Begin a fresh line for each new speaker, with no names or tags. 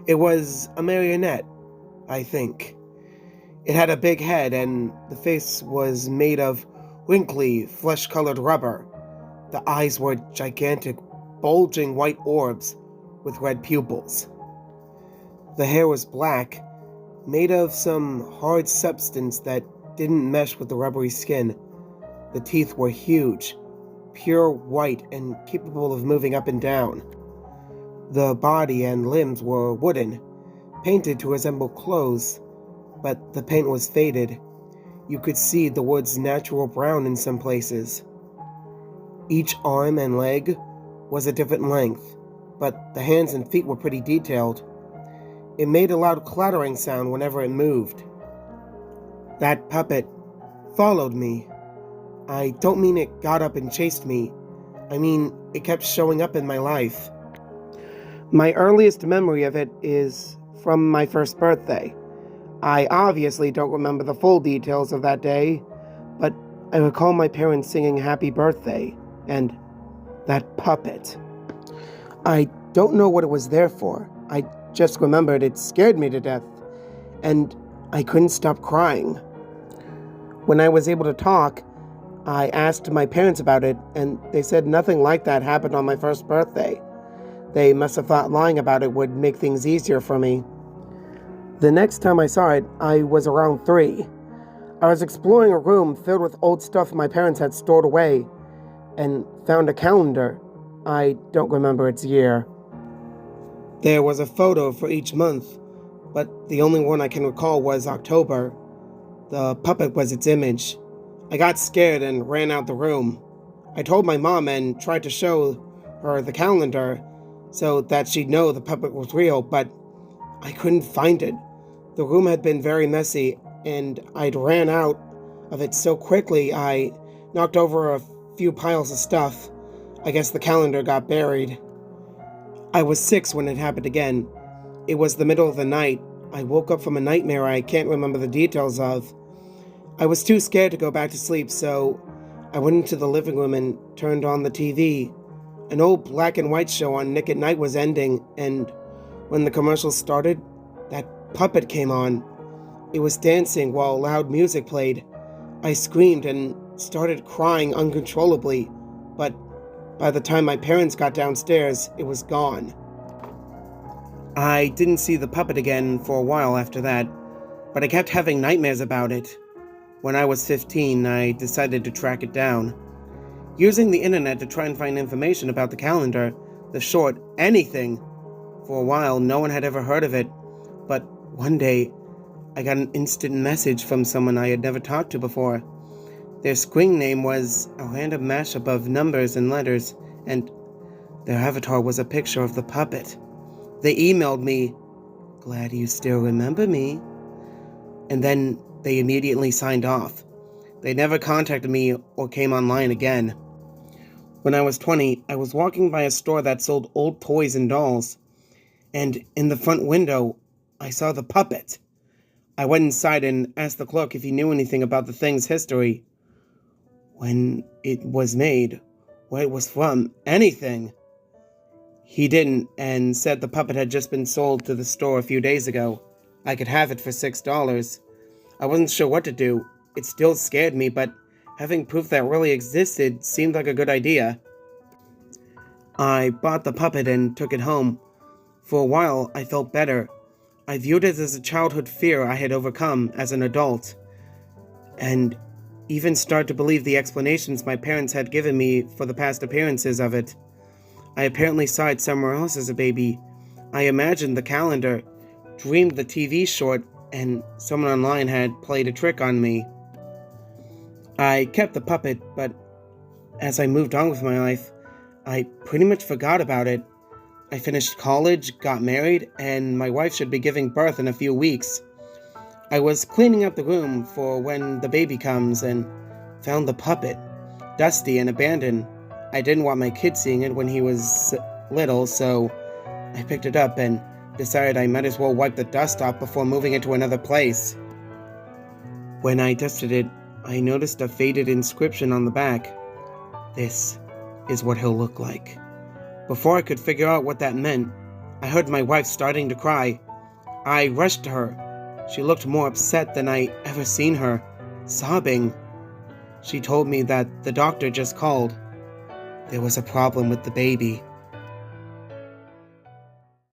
It was a marionette, I think. It had a big head, and the face was made of wrinkly, flesh-colored rubber. The eyes were gigantic, bulging white orbs with red pupils. The hair was black, made of some hard substance that didn't mesh with the rubbery skin. The teeth were huge, pure white, and capable of moving up and down. The body and limbs were wooden, painted to resemble clothes, but the paint was faded. You could see the wood's natural brown in some places. Each arm and leg was a different length, but the hands and feet were pretty detailed. It made a loud clattering sound whenever it moved. That puppet followed me. I don't mean it got up and chased me. I mean, it kept showing up in my life. My earliest memory of it is from my first birthday. I obviously don't remember the full details of that day, but I recall my parents singing happy birthday, and that puppet. I don't know what it was there for. I just remembered it scared me to death, and I couldn't stop crying. When I was able to talk, I asked my parents about it, and they said nothing like that happened on my first birthday. They must have thought lying about it would make things easier for me. The next time I saw it, I was around 3. I was exploring a room filled with old stuff my parents had stored away, and found a calendar. I don't remember its year. There was a photo for each month, but the only one I can recall was October. The puppet was its image. I got scared and ran out the room. I told my mom and tried to show her the calendar so that she'd know the puppet was real, but I couldn't find it. The room had been very messy, and I'd ran out of it so quickly I knocked over a few piles of stuff. I guess the calendar got buried. I was 6 when it happened again. It was the middle of the night. I woke up from a nightmare I can't remember the details of. I was too scared to go back to sleep, so I went into the living room and turned on the TV. An old black and white show on Nick at Night was ending, and when the commercials started, that puppet came on. It was dancing while loud music played. I screamed and started crying uncontrollably, but by the time my parents got downstairs, it was gone. I didn't see the puppet again for a while after that, but I kept having nightmares about it. When I was 15, I decided to track it down. Using the internet to try and find information about the calendar, the short, anything. For a while, no one had ever heard of it, but one day, I got an instant message from someone I had never talked to before. Their screen name was a random mashup of numbers and letters, and their avatar was a picture of the puppet. They emailed me, "Glad you still remember me," and then they immediately signed off. They never contacted me or came online again. When I was 20, I was walking by a store that sold old toys and dolls, and in the front window, I saw the puppet. I went inside and asked the clerk if he knew anything about the thing's history. When it was made, where it was from, anything. He didn't, and said the puppet had just been sold to the store a few days ago. I could have it for $6. I wasn't sure what to do. It still scared me, but having proof that really existed seemed like a good idea. I bought the puppet and took it home. For a while, I felt better. I viewed it as a childhood fear I had overcome as an adult, and even started to believe the explanations my parents had given me for the past appearances of it. I apparently saw it somewhere else as a baby. I imagined the calendar, dreamed the TV short, and someone online had played a trick on me. I kept the puppet, but as I moved on with my life, I pretty much forgot about it. I finished college, got married, and my wife should be giving birth in a few weeks. I was cleaning up the room for when the baby comes and found the puppet, dusty and abandoned. I didn't want my kid seeing it when he was little, so I picked it up and decided I might as well wipe the dust off before moving it to another place. When I dusted it, I noticed a faded inscription on the back. "This is what he'll look like." Before I could figure out what that meant, I heard my wife starting to cry. I rushed to her. She looked more upset than I ever seen her, sobbing. She told me that the doctor just called. There was a problem with the baby.